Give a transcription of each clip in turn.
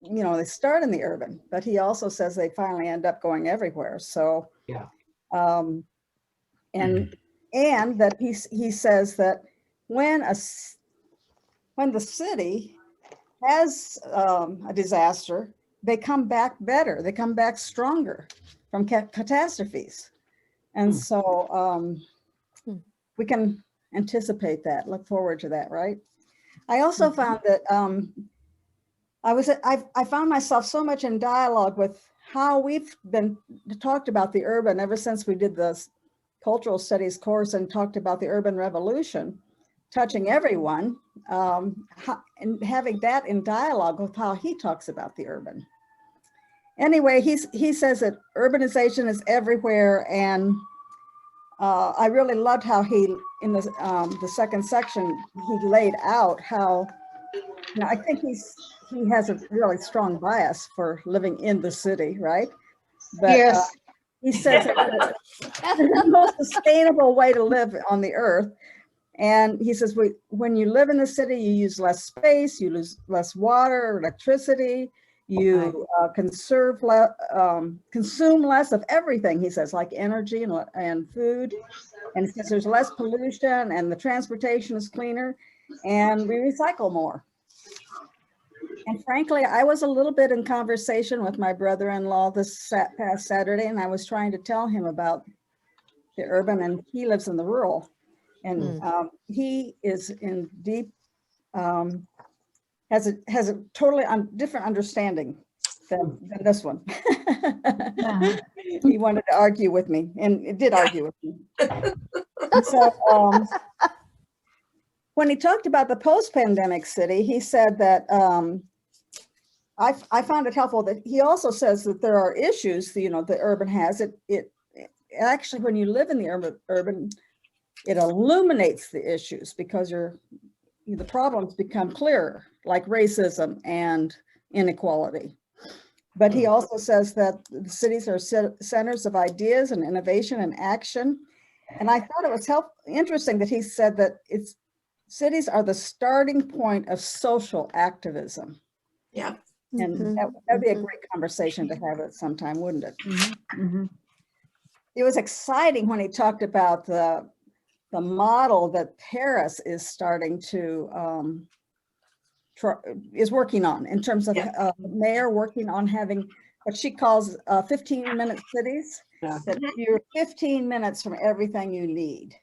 they start in the urban, but he also says they finally end up going everywhere. So, Yeah. And that he says that when the city has a disaster, they come back better. They come back stronger from catastrophes. And so we can anticipate that, look forward to that, right? I also found that I found myself so much in dialogue with how we've been talked about the urban ever since we did the cultural studies course and talked about the urban revolution, touching everyone, and having that in dialogue with how he talks about the urban. Anyway, he says that urbanization is everywhere, and I really loved how he, in the second section, he laid out how, I think he has a really strong bias for living in the city, right? But Yes. he says it's the most sustainable way to live on the earth. And he says, when you live in the city, you use less space, you use less water, electricity, you consume less of everything, he says, like energy and food. And he says there's less pollution and the transportation is cleaner and we recycle more. And frankly, I was a little bit in conversation with my brother-in-law this past Saturday, and I was trying to tell him about the urban, and he lives in the rural. And he is in deep, has a totally different understanding than this one. He wanted to argue with me, and it did argue with me. And so when he talked about the post-pandemic city, he said that, I found it helpful that he also says that there are issues, the urban has. It actually, when you live in the urban, it illuminates the issues because the problems become clearer, like racism and inequality. But he also says that the cities are centers of ideas and innovation and action. And I thought it was interesting that he said that cities are the starting point of social activism. Yeah. And that'd be a great conversation to have at some time, wouldn't it? It was exciting when he talked about the model that Paris is starting to is working on, in terms of mayor working on having what she calls 15-minute cities. That you're 15 minutes from everything you need.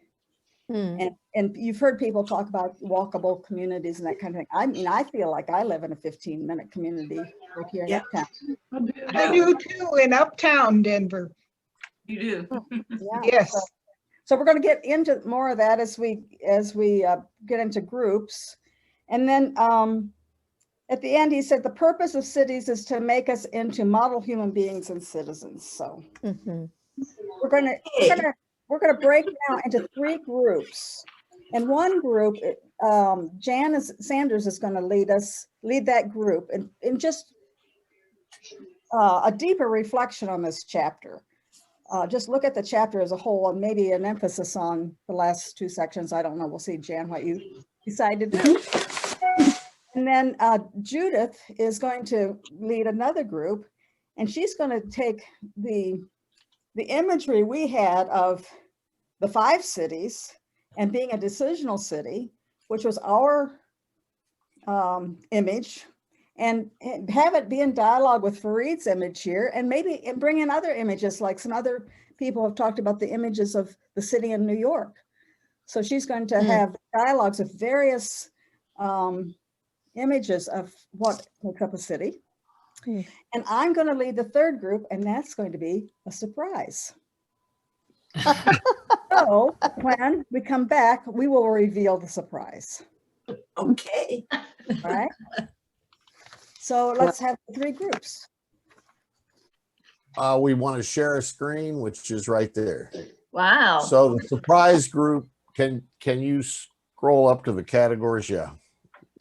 And you've heard people talk about walkable communities and that kind of thing. I mean, I feel like I live in a 15-minute community right here in Uptown. I do too, in Uptown Denver. You do. Yes. So we're going to get into more of that as we get into groups. And then at the end, he said the purpose of cities is to make us into model human beings and citizens. So we're going to break down into 3 groups. And one group, Jan Sanders is going to lead that group in just a deeper reflection on this chapter. Just look at the chapter as a whole and maybe an emphasis on the last 2 sections. I don't know. We'll see, Jan, what you decided to do. And then Judith is going to lead another group, and she's going to take the imagery we had of the 5 cities and being a decisional city, which was our image, and have it be in dialogue with Fareed's image here, and maybe bring in other images, like some other people have talked about the images of the city in New York. So she's going to have dialogues of various images of what makes up a city. And I'm going to lead the 3rd group, and that's going to be a surprise. So when we come back, we will reveal the surprise. Okay. All right. So let's have 3 groups. We want to share a screen, which is right there. Wow. So the surprise group, can you scroll up to the categories? Yeah.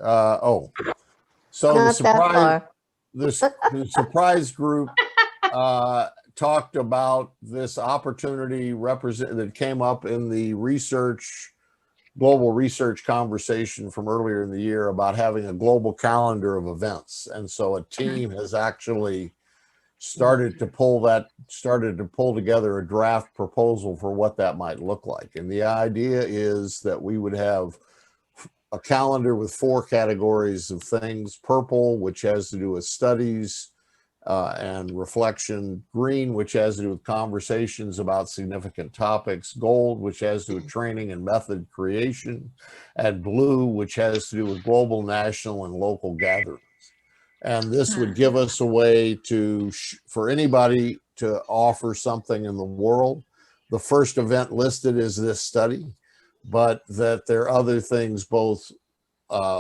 So Not that far. the surprise group talked about this opportunity that came up in the research global research conversation from earlier in the year about having a global calendar of events. And so a team has actually started to pull together a draft proposal for what that might look like. And the idea is that we would have a calendar with 4 categories of things: purple, which has to do with studies and reflection; green, which has to do with conversations about significant topics; gold, which has to do with training and method creation; and blue, which has to do with global, national, and local gatherings. And this would give us a way to, for anybody to offer something in the world. The first event listed is this study, but that there are other things both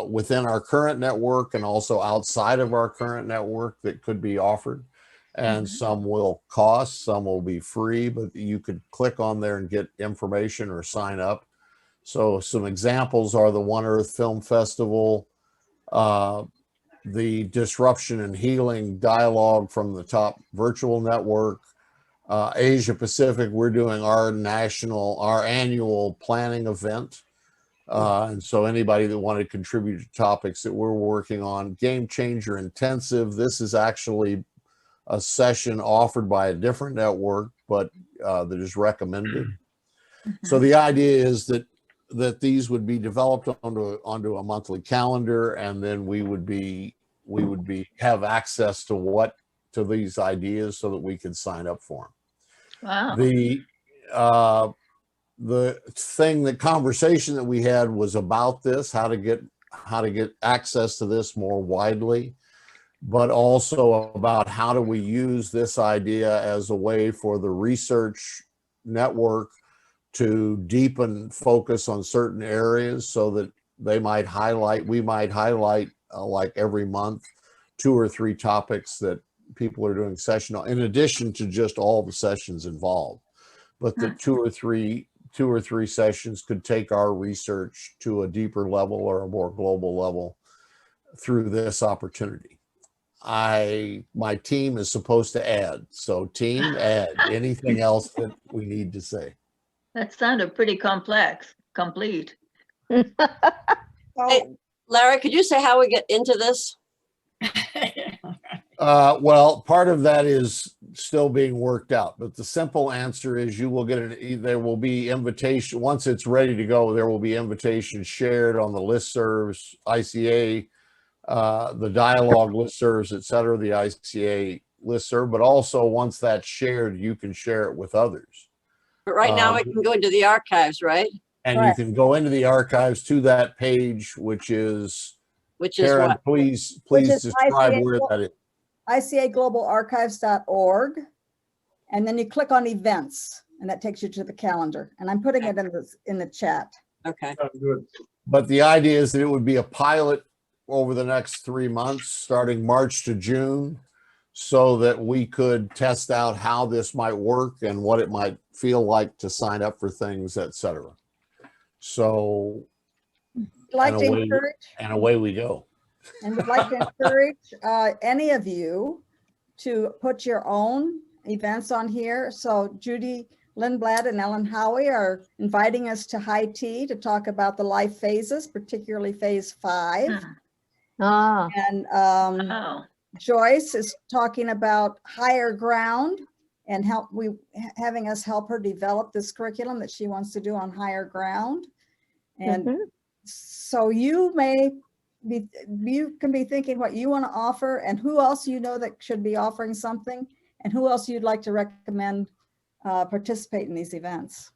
within our current network and also outside of our current network that could be offered. And some will cost, some will be free, but you could click on there and get information or sign up. So some examples are the One Earth Film Festival, the Disruption and Healing Dialogue from the Top Virtual Network, Asia Pacific. We're doing our annual planning event. And so anybody that wanted to contribute to topics that we're working on. Game Changer Intensive. This is actually a session offered by a different network, but that is recommended. So the idea is that these would be developed onto a monthly calendar, and then we would have access to these ideas so that we could sign up for them. Wow. The conversation that we had was about this, how to get access to this more widely, but also about how do we use this idea as a way for the research network to deepen focus on certain areas, so that we might highlight like every month 2 or 3 topics that people are doing session on, in addition to just all the sessions involved. But the 2 or 3 sessions could take our research to a deeper level or a more global level through this opportunity. My team is supposed to add. So team, add anything else that we need to say. That sounded pretty complete. Hey, Larry, could you say how we get into this? Well, part of that is still being worked out, but the simple answer is you will there will be invitation. Once it's ready to go, there will be invitations shared on the listservs, ICA, the dialogue listservs, et cetera, the ICA listserv, but also once that's shared, you can share it with others. But right now we can go into the archives, right? And Correct. you can go into the archives to that page, which is Karen, what? please is describe ICA where that is. ICAglobalarchives.org, and then you click on events, and that takes you to the calendar. And I'm putting it in the chat. Okay. But the idea is that it would be a pilot over the next 3 months, starting March to June, so that we could test out how this might work and what it might feel like to sign up for things, et cetera. So, I'd like to encourage, and away we go. and would like to encourage any of you to put your own events on here. So Judy Lindblad and Ellen Howie are inviting us to High Tea to talk about the life phases, particularly phase 5. Oh, And wow. Joyce is talking about higher ground and having us help her develop this curriculum that she wants to do on higher ground. And so you can be thinking what you want to offer and who else you know that should be offering something and who else you'd like to recommend participate in these events.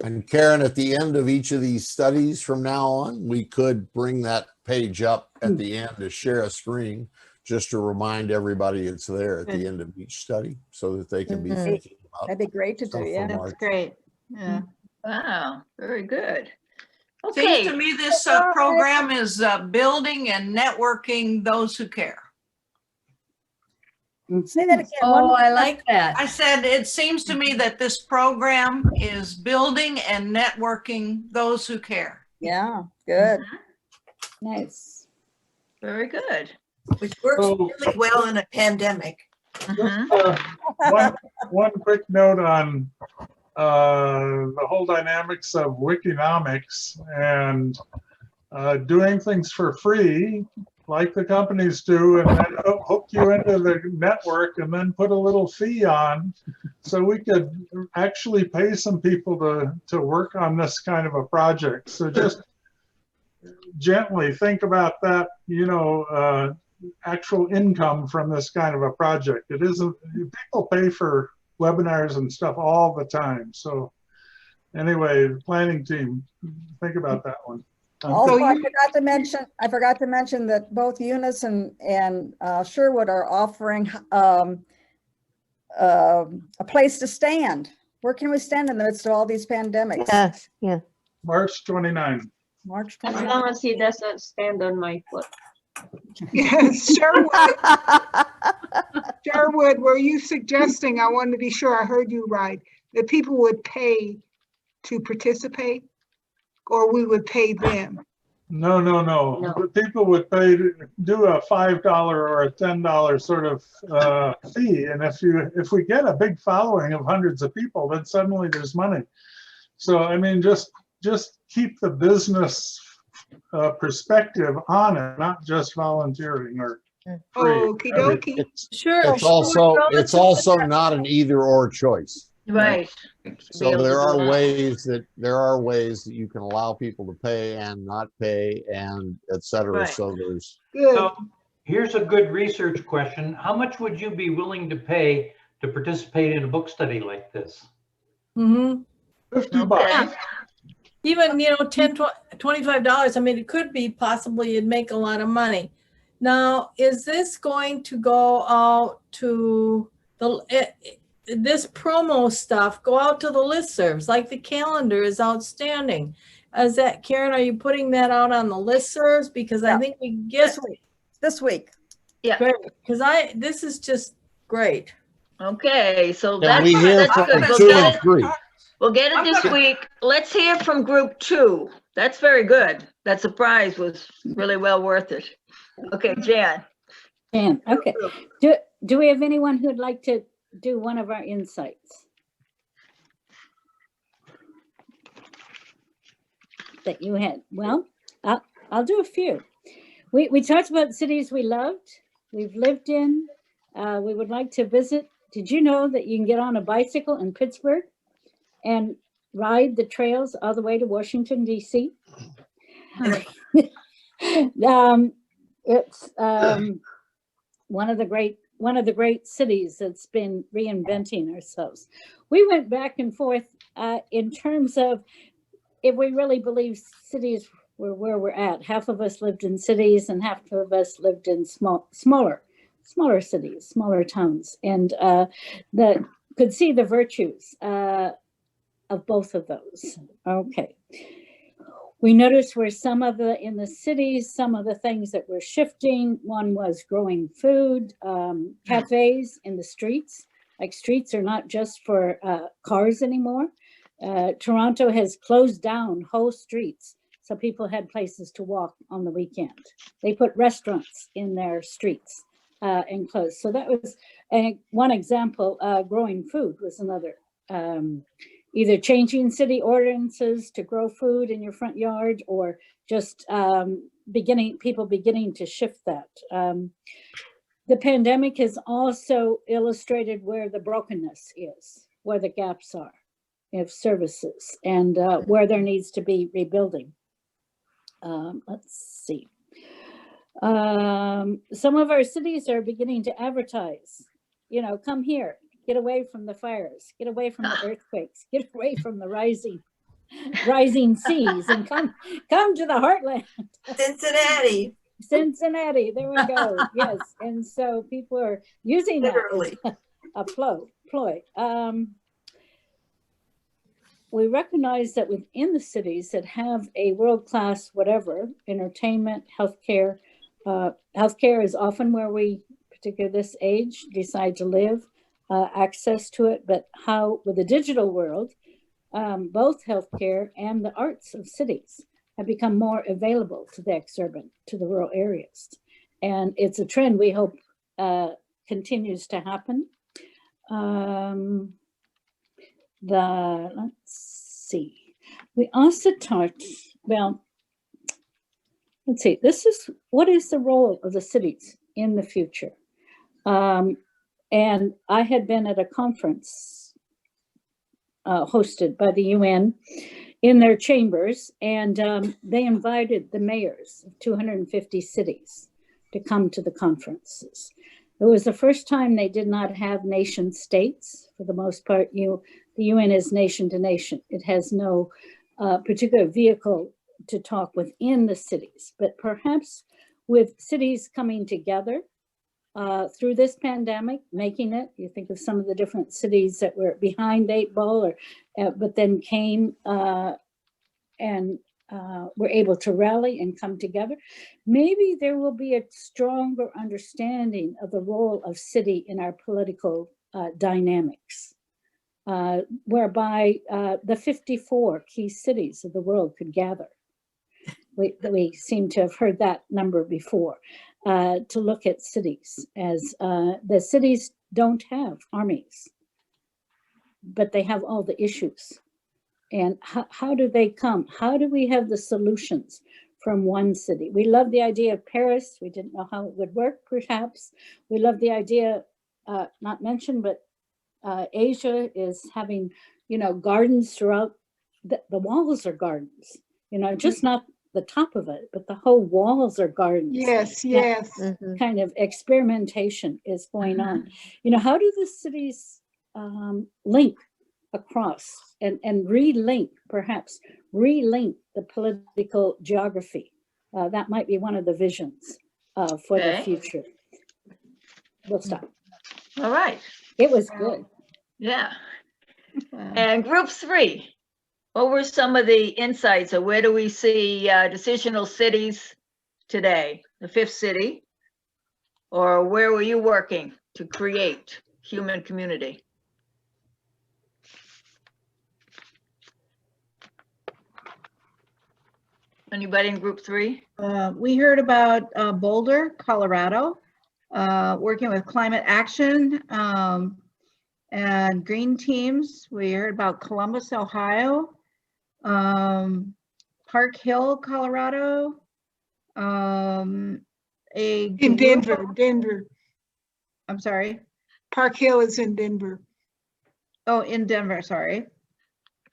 And Karen, at the end of each of these studies from now on, we could bring that page up at the end to share a screen, just to remind everybody it's there at the end of each study, so that they can be thinking about. That'd be great to do, stuff yeah. from our- That's great. Yeah. Wow, very good. Seems Okay. to me this program is building and networking those who care. Say that again. Oh, One- I like that. I said, it seems to me that this program is building and networking those who care. Yeah, good. Nice. Very good. Which works really well in a pandemic. Mhm. One quick note on the whole dynamics of Wikinomics and doing things for free, like the companies do, and then hook you into the network and then put a little fee on, so we could actually pay some people to work on this kind of a project. So just gently think about that, actual income from this kind of a project. It isn't, people pay for webinars and stuff all the time. So anyway, the planning team, think about that one. Also, I forgot to mention that both Eunice and Sherwood are offering a place to stand. Where can we stand in the midst of all these pandemics? Yes, yeah. March 29. March As 29th. long as he doesn't stand on my foot. Yes, Sherwood, were you suggesting, I want to be sure I heard you right, that people would pay to participate? Or we would pay them? No. The people would pay to do a $5 or a $10 sort of fee, and if we get a big following of hundreds of people, then suddenly there's money. So I mean, just keep the business perspective on it, not just volunteering or free. Okie dokie. Sure. It's also not an either or choice. Right. So there are ways that you can allow people to pay and not pay and et cetera. Right. So there's Good. So here's a good research question. How much would you be willing to pay to participate in a book study like this? Mm-hmm. $50. Even, $10, $25. I mean, it could be possibly you'd make a lot of money. Now, is this going to go out to this promo stuff, go out to the listservs, like the calendar is outstanding. Is that, Karen, are you putting that out on the listservs? Because I think we get This week. Yeah. because this is just great. Okay, so yeah, that's we hear that's from good. 2 and 3. We'll get it this week. Let's hear from group 2. That's very good. That surprise was really well worth it. Okay, Jan. Jan, okay. Do we have anyone who'd like to do one of our insights that you had? Well, I'll do a few. We talked about cities we loved, we've lived in, we would like to visit. Did you know that you can get on a bicycle in Pittsburgh and ride the trails all the way to Washington, D.C.? It's one of the great cities that's been reinventing ourselves. We went back and forth in terms of if we really believe cities were where we're at. Half of us lived in cities and half of us lived in smaller cities, smaller towns, and that could see the virtues of both of those. Okay. We noticed where in the cities, some of the things that were shifting. One was growing food, cafes in the streets. Like, streets are not just for cars anymore. Toronto has closed down whole streets, so people had places to walk on the weekend. They put restaurants in their streets and closed. So that was one example. Growing food was another. Either changing city ordinances to grow food in your front yard, or just people beginning to shift that. The pandemic has also illustrated where the brokenness is, where the gaps are of services, and where there needs to be rebuilding. Let's see. Some of our cities are beginning to advertise, come here. Get away from the fires, get away from the earthquakes, get away from the rising seas, and come to the heartland. Cincinnati, there we go. Yes, and so people are using Literally. that as a ploy. We recognize that within the cities that have a world-class entertainment, healthcare. Healthcare is often where we, particularly this age, decide to live. Access to it, but how with the digital world, both healthcare and the arts of cities have become more available to the exurban, to the rural areas. And it's a trend we hope continues to happen. let's see. We also talked, well, let's see, what is the role of the cities in the future? And I had been at a conference hosted by the UN in their chambers, and they invited the mayors of 250 cities to come to the conferences. It was the first time they did not have nation states. For the most part, the UN is nation to nation. It has no particular vehicle to talk within the cities, but perhaps with cities coming together through this pandemic, making it, you think of some of the different cities that were behind the 8 ball, but then came and were able to rally and come together. Maybe there will be a stronger understanding of the role of city in our political dynamics, whereby the 54 key cities of the world could gather. We seem to have heard that number before, to look at cities as the cities don't have armies, but they have all the issues. And how do they come? How do we have the solutions from one city? We love the idea of Paris. We didn't know how it would work, perhaps. We love the idea, not mentioned, but Asia is having, gardens throughout. The walls are gardens, just not the top of it, but the whole walls are gardens. Yes, yes. Kind of experimentation is going on. How do the cities link across and relink the political geography? That might be one of the visions for the future. We'll stop. All right. It was good. Yeah. And group 3, what were some of the insights, or where do we see decisional cities today? The 5th city, or where were you working to create human community? Anybody in group 3? We heard about Boulder, Colorado, working with climate action and green teams. We heard about Columbus, Ohio, Park Hill, Colorado, In Denver. I'm sorry. Park Hill is in Denver. Oh, in Denver, sorry.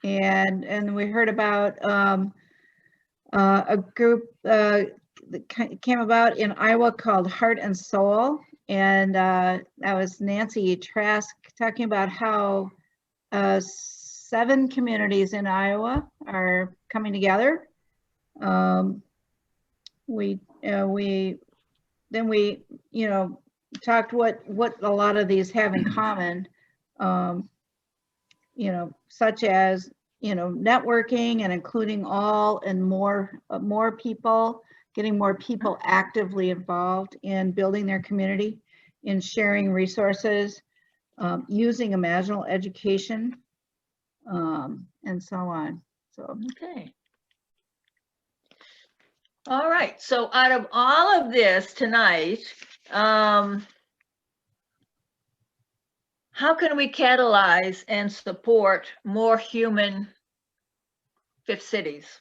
And we heard about a group that came about in Iowa called Heart and Soul. And that was Nancy Trask talking about how 7 communities in Iowa are coming together. We talked what a lot of these have in common, such as networking and including all and more people, getting more people actively involved in building their community, in sharing resources, using imaginal education, and so on. So okay. All right. So out of all of this tonight, how can we catalyze and support more human 5th cities,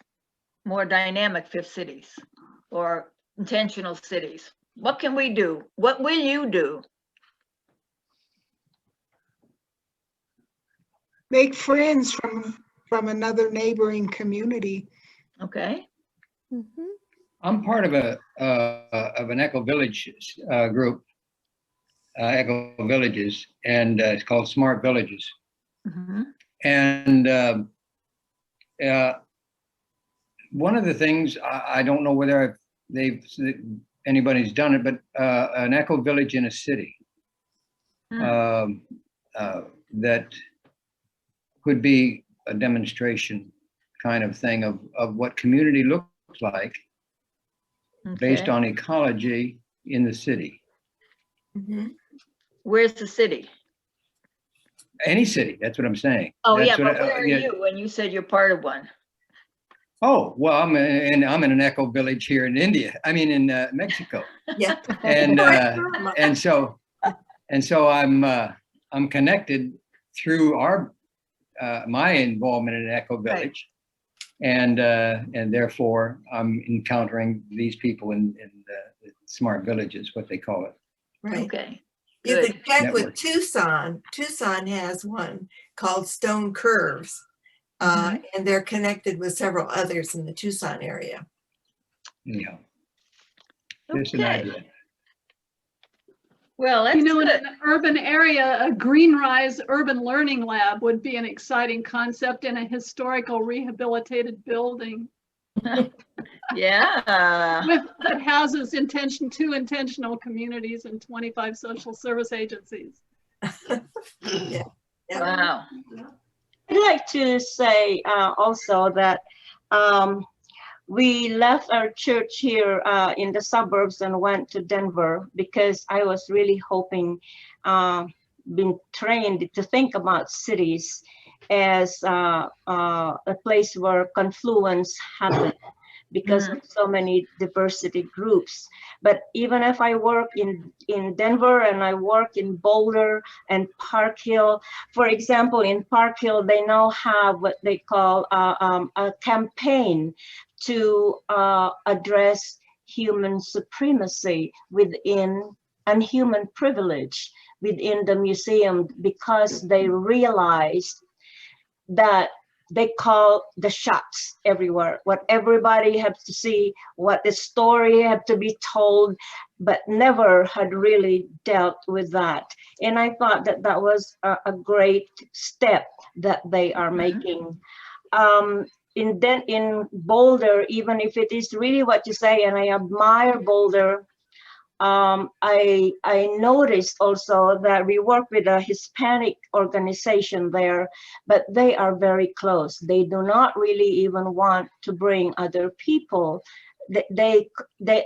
more dynamic 5th cities, or intentional cities? What can we do? What will you do? Make friends from another neighboring community. Okay. I'm part of an Eco Village group, Eco Villages, and it's called Smart Villages. And one of the things, I don't know whether anybody's done it, but an Eco Village in a city that could be a demonstration kind of thing of what community looks like based on ecology in the city. Where's the city? Any city, that's what I'm saying. Oh, That's yeah, what but where are you when you said you're part of one? Oh, well, I'm in an Eco Village here in India. I mean, in Mexico. Yeah. And so I'm connected through our my involvement in Echo Village. And therefore I'm encountering these people in the smart villages, what they call it. Right. Okay. You Good. could check Network. with Tucson. Tucson has one called Stone Curves. And they're connected with several others in the Tucson area. Yeah. Just an Okay. idea. Well, that's You know, in good. an urban area, a Green Rise Urban Learning Lab would be an exciting concept in a historical rehabilitated building Yeah. that houses two intentional communities and 25 social service agencies. Yeah. Wow. I'd like to say also that we left our church here in the suburbs and went to Denver because I was really hoping, being trained to think about cities as a place where confluence happens because of so many diversity groups. But even if I work in Denver and I work in Boulder and Park Hill, for example, in Park Hill, they now have what they call a campaign to address human supremacy within and human privilege within the museum, because they realized that they call the shots everywhere. What everybody has to see, what the story had to be told, but never had really dealt with that. And I thought that that was a great step that they are making. In Boulder, even if it is really what you say, and I admire Boulder, I noticed also that we work with a Hispanic organization there, but they are very close. They do not really even want to bring other people. They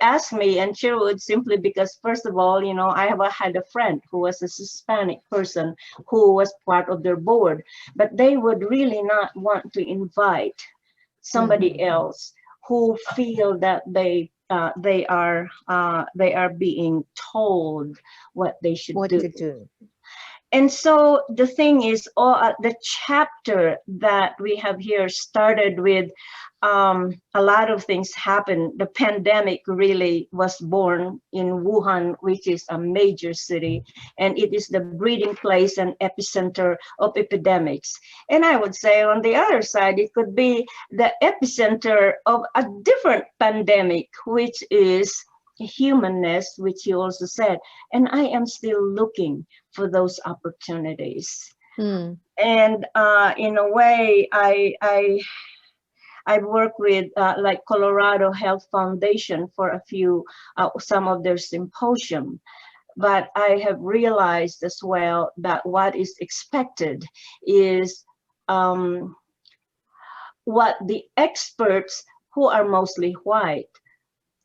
asked me, and Sherwood, simply because, first of all, you know, I had a friend who was a Hispanic person who was part of their board, but they would really not want to invite somebody else who feel that they are being told what they should do. And so the thing is, the chapter that we have here started with a lot of things happened. The pandemic really was born in Wuhan, which is a major city, and it is the breeding place and epicenter of epidemics. And I would say on the other side, it could be the epicenter of a different pandemic, which is humanness, which you also said. And I am still looking for those opportunities. And in a way, I've worked with like Colorado Health Foundation for some of their symposium, but I have realized as well that what is expected is what the experts, who are mostly white,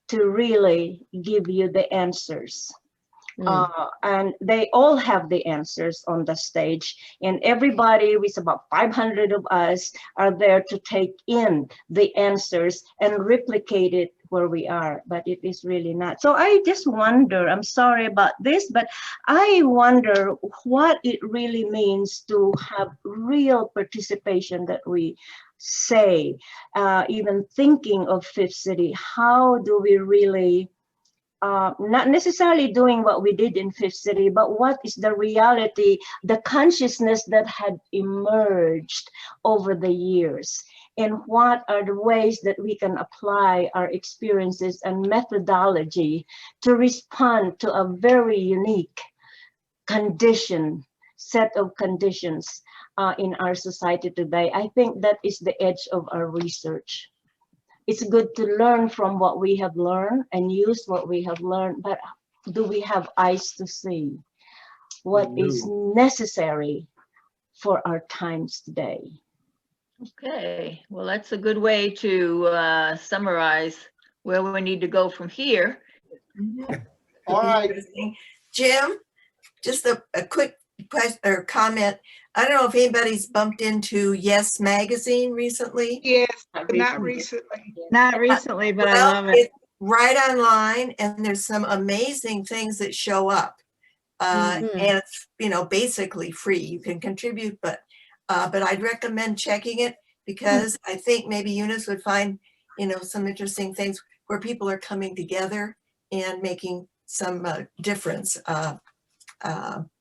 to really give you the answers. And they all have the answers on the stage, and everybody, with about 500 of us, are there to take in the answers and replicate it where we are, but it is really not. So I just wonder, I'm sorry about this, but I wonder what it really means to have real participation that we say, even thinking of Fifth City, how do we really not necessarily doing what we did in Fifth City, but what is the reality, the consciousness that had emerged over the years, and what are the ways that we can apply our experiences and methodology to respond to a very unique set of conditions in our society today. I think that is the edge of our research. It's good to learn from what we have learned and use what we have learned, but do we have eyes to see what is necessary for our times today? Okay, well, that's a good way to summarize where we need to go from here. All right. Jim, just a quick question or comment. I don't know if anybody's bumped into Yes Magazine recently. Yes, but not recently. Not recently, but I Well, love it. it's right online, and there's some amazing things that show up. And it's, basically free. You can contribute, but But I'd recommend checking it because I think maybe Eunice would find, some interesting things where people are coming together and making some difference. I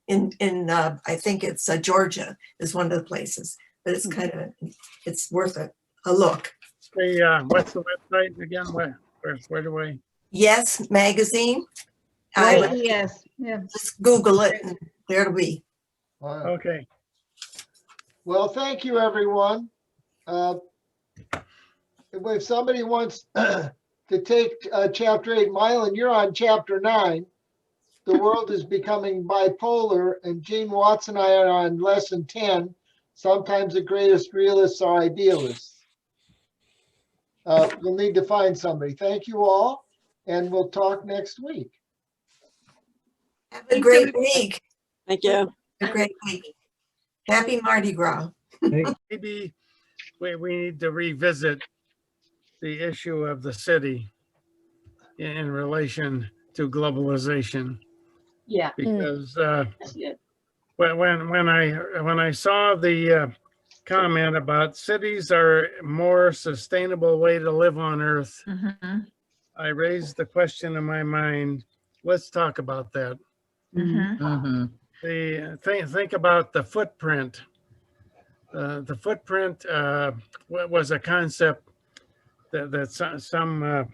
think it's Georgia is one of the places, but it's it's worth a look. What's the website again? Where do we? Yes Magazine. Yes, Just Google it and there it'll be. Okay. Well, thank you, everyone. If somebody wants to take chapter 8, Mylan, you're on chapter 9. The world is becoming bipolar, and Gene Watts and I are on lesson 10. Sometimes the greatest realists are idealists. We'll need to find somebody. Thank you all, and we'll talk next week. Have a great week. Thank you. A great week. Happy Mardi Gras. Maybe we need to revisit the issue of the city in relation to globalization. Yeah. Because That's good. when I saw the comment about cities are a more sustainable way to live on Earth, I raised the question in my mind. Let's talk about that. Think about the footprint. The footprint was a concept that some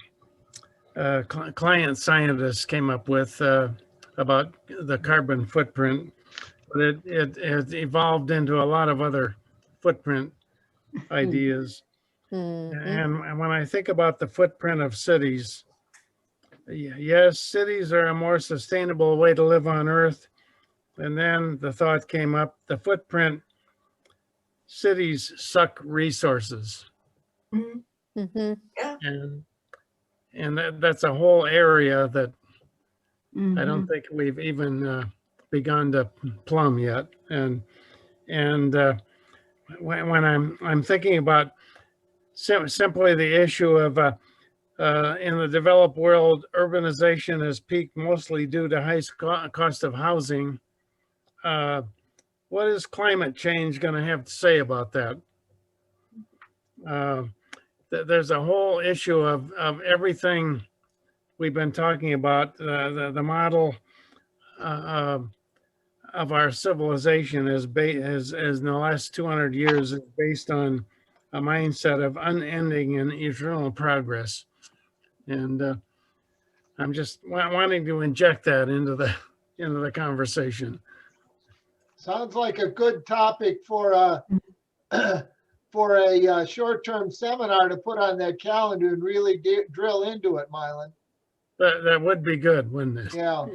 client scientists came up with about the carbon footprint, but it evolved into a lot of other footprint ideas. And when I think about the footprint of cities, yes, cities are a more sustainable way to live on Earth. And then the thought came up, the footprint, cities suck resources. And that's a whole area that I don't think we've even begun to plumb yet. And when I'm thinking about simply the issue of in the developed world, urbanization has peaked mostly due to high cost of housing. What is climate change going to have to say about that? There's a whole issue of everything we've been talking about. The model of our civilization is in the last 200 years is based on a mindset of unending and eternal progress. And I'm just wanting to inject that into the conversation. Sounds like a good topic for a short-term seminar to put on that calendar and really drill into it, Mylan. That would be good, wouldn't it? Yeah.